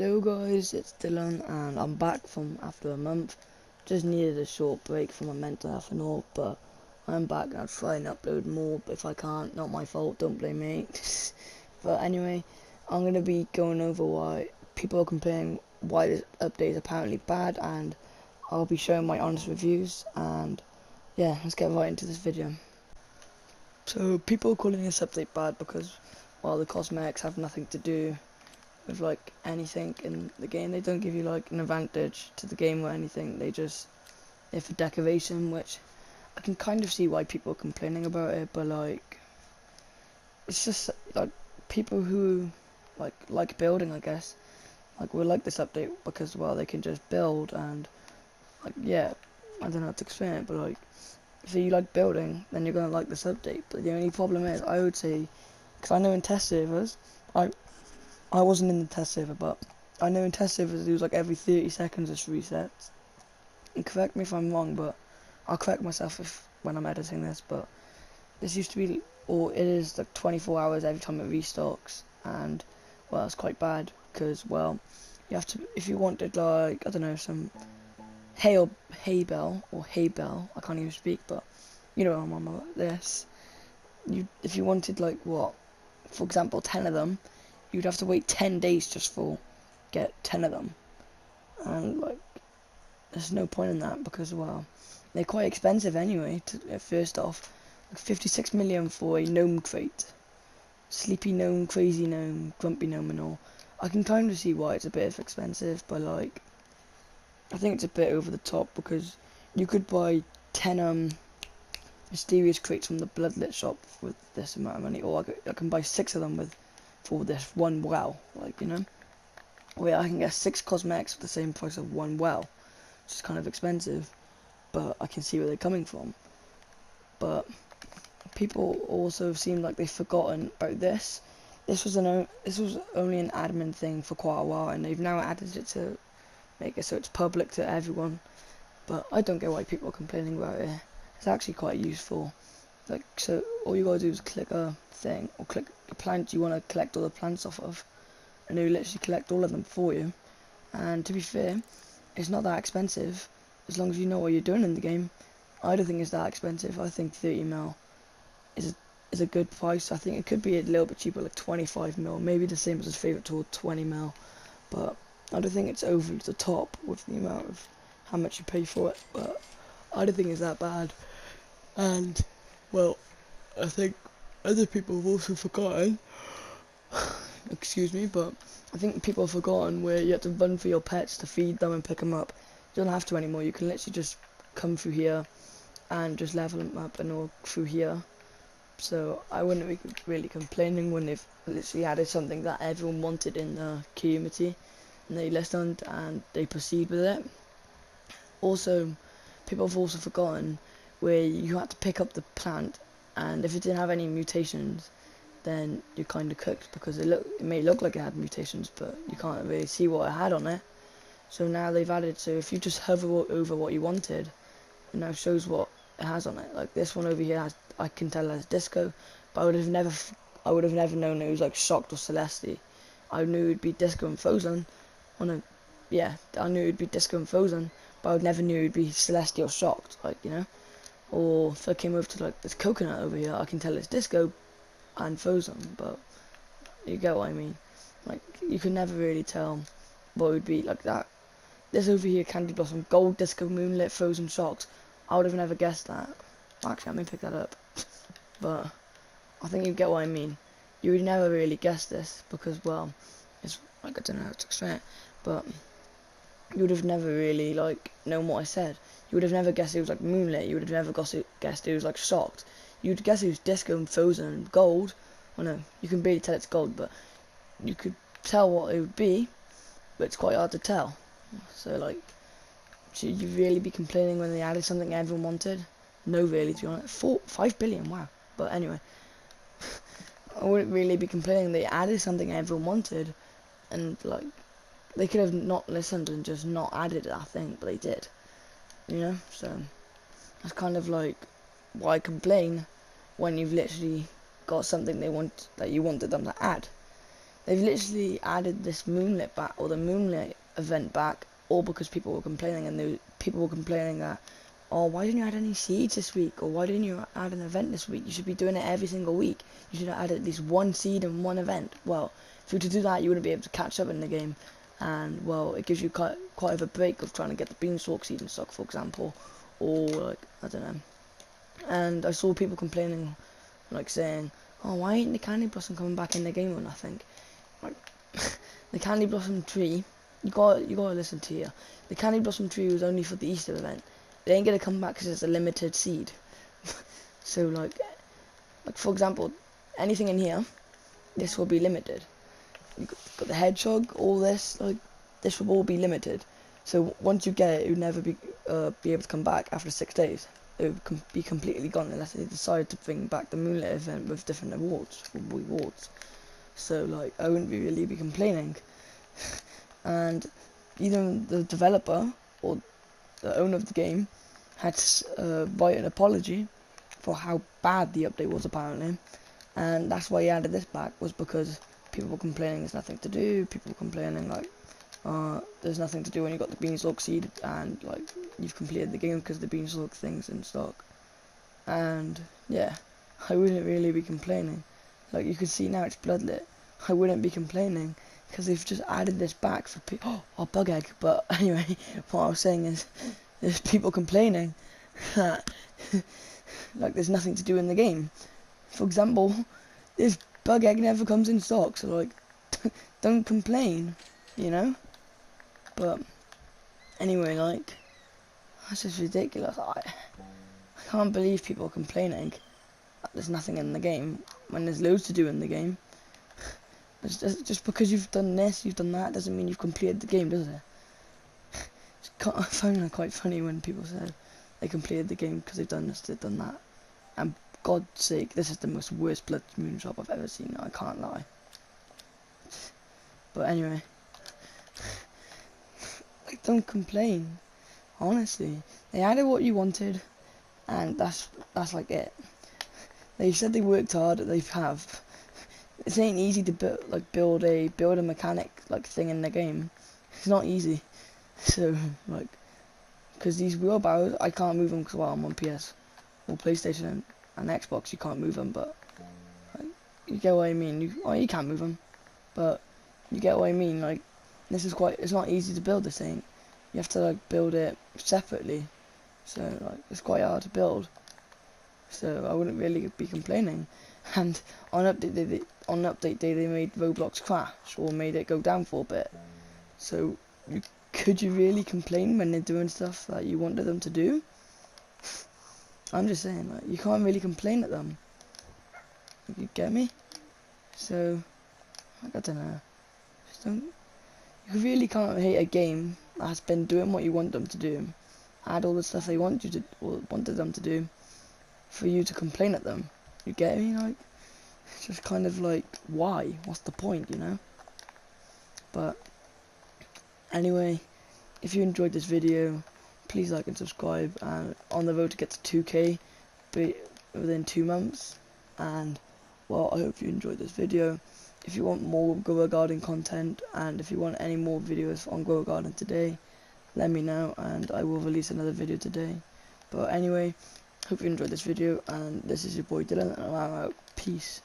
Hello guys, it's Dylan and I'm back from after a month. Just needed a short break from my mental health and all, but I'm back and I'll try and upload more, but if I can't, not my fault, don't blame me. But anyway, I'm going to be going over why people are complaining why this update is apparently bad, and I'll be showing my honest reviews, and yeah, let's get right into this video. So people are calling this update bad because, well, the cosmetics have nothing to do with like anything in the game. They don't give you like an advantage to the game or anything. They're for decoration, which I can kind of see why people are complaining about it, but like it's just like people who like building, I guess, like will like this update because, well, they can just build and like, yeah, I don't know how to explain it, but like if you like building, then you're gonna like this update. But the only problem is, I would say, because I know in test servers, I wasn't in the test server, but I know in test servers it was like every 30 seconds it resets. And correct me if I'm wrong, but I'll correct myself if when I'm editing this, but this used to be, or it is like 24 hours every time it restocks, and well, it's quite bad because, well, you have to, if you wanted like, I don't know, some hay bell, I can't even speak, but you know I'm on about this. If you wanted like, what, for example, 10 of them, you'd have to wait 10 days just for get 10 of them, and like there's no point in that because, well, they're quite expensive anyway. First off, like 56 million for a gnome crate, sleepy gnome, crazy gnome, grumpy gnome and all. I can kind of see why it's a bit expensive, but like I think it's a bit over the top because you could buy 10 mysterious crates from the Bloodlit shop with this amount of money, or I can buy 6 of them for this one well, like, you know, where I can get 6 cosmetics for the same price of one well, which is kind of expensive, but I can see where they're coming from. But people also seem like they've forgotten about this. This was only an admin thing for quite a while, and they've now added it to make it so it's public to everyone. But I don't get why people are complaining about it. It's actually quite useful. Like, so all you gotta do is click a thing, or click a plant you want to collect all the plants off of, and they literally collect all of them for you. And to be fair, it's not that expensive as long as you know what you're doing in the game. I don't think it's that expensive. I think 30 mil is a good price. I think it could be a little bit cheaper, like 25 mil, maybe the same as his favorite tool, 20 mil. But I don't think it's over the top with the amount of how much you pay for it. But I don't think it's that bad. And, well, I think other people have also forgotten, excuse me, but I think people have forgotten where you have to run for your pets to feed them and pick them up. You don't have to anymore. You can literally just come through here and just level them up and all through here. So I wouldn't be really complaining when they've literally added something that everyone wanted in the community, and they listened and they proceed with it. Also, people have also forgotten where you had to pick up the plant, and if it didn't have any mutations, then you're kind of cooked because it may look like it had mutations, but you can't really see what it had on it. So now they've added, so if you just hover over what you wanted, it now shows what it has on it. Like this one over here has, I can tell as Disco, but I would have never known it was like Shocked or Celeste. I knew it'd be Disco and Frozen. Oh no, yeah, I knew it'd be Disco and Frozen, but I would never knew it'd be Celeste or Shocked, like, you know. Or if I came over to like this coconut over here, I can tell it's Disco and Frozen, but you get what I mean. Like, you can never really tell what it would be like that. This over here, Candy Blossom, Gold, Disco, Moonlit, Frozen, Shocked. I would have never guessed that. Actually, I may pick that up. But I think you get what I mean. You would never really guess this because, well, it's like, I don't know how to explain it, but you would have never really like known what I said. You would have never guessed it was like Moonlit. You would have never guessed it was like Shocked. You'd guess it was Disco and Frozen and Gold. I know you can barely tell it's gold, but you could tell what it would be, but it's quite hard to tell. So like, should you really be complaining when they added something everyone wanted? No, really, to be honest. 5 billion, wow. But anyway, I wouldn't really be complaining. They added something everyone wanted, and like, they could have not listened and just not added that thing, but they did. You know, so that's kind of like why complain when you've literally got something they want that you wanted them to add. they've literally added this Moonlit back, or the Moonlit event back, all because people were complaining, and people were complaining that, oh, why didn't you add any seeds this week, or why didn't you add an event this week? You should be doing it every single week. You should have added at least one seed and one event. Well, if you were to do that, you wouldn't be able to catch up in the game, and well, it gives you quite of a break of trying to get the beanstalk seed in stock, for example, or like, I don't know. And I saw people complaining, like saying, oh, why ain't the Candy Blossom coming back in the game or nothing? Like, the Candy Blossom tree, you gotta listen to here. The Candy Blossom tree was only for the Easter event. They ain't gonna come back because it's a limited seed. So like for example, anything in here, this will be limited. You got the hedgehog, all this, like this will all be limited. So once you get it, you'll never be able to come back after 6 days. It would be completely gone unless they decide to bring back the Moonlit event with different rewards. So like I wouldn't really be complaining. And even the developer or the owner of the game had to write an apology for how bad the update was apparently, and that's why he added this back, was because people were complaining there's nothing to do, people were complaining like there's nothing to do when you got the beanstalk seed and like you've completed the game because the beanstalk thing's in stock. And yeah, I wouldn't really be complaining. Like you can see now it's bloodlit. I wouldn't be complaining because they've just added this back for people. Oh, bug egg. But anyway, what I was saying is there's people complaining that like there's nothing to do in the game. For example, this bug egg never comes in stock, so like don't complain, you know. But anyway, like that's just ridiculous. I can't believe people are complaining that there's nothing in the game when there's loads to do in the game. It's just because you've done this, you've done that, doesn't mean you've completed the game, does it? I find it quite funny when people say they completed the game because they've done this, they've done that. And God's sake, this is the most worst Blood Moon shop I've ever seen, I can't lie. But anyway, like, don't complain. Honestly, they added what you wanted, and that's like it. They said they worked hard, they have. It ain't easy to build a mechanic like thing in the game. It's not easy. So like, because these wheelbarrows, I can't move them because well, I'm on PS or PlayStation and Xbox. You can't move them, but like, you get what I mean. You can't move them, but you get what I mean. Like, it's not easy to build this thing. You have to like build it separately, so like it's quite hard to build. So I wouldn't really be complaining. And on update day they made Roblox crash or made it go down for a bit. So could you really complain when they're doing stuff that you wanted them to do? I'm just saying, like, you can't really complain at them. You get me? So like, I don't know. You really can't hate a game that's been doing what you want them to do, add all the stuff they want you to or wanted them to do, for you to complain at them. You get me? Like, it's just kind of like, why? What's the point, you know? But anyway, if you enjoyed this video, please like and subscribe. And on the road to get to 2K within 2 months. And well, I hope you enjoyed this video. If you want more Grow a Garden content, and if you want any more videos on Grow a Garden today, let me know and I will release another video today. But anyway, hope you enjoyed this video, and this is your boy Dylan, and I'm out. Peace.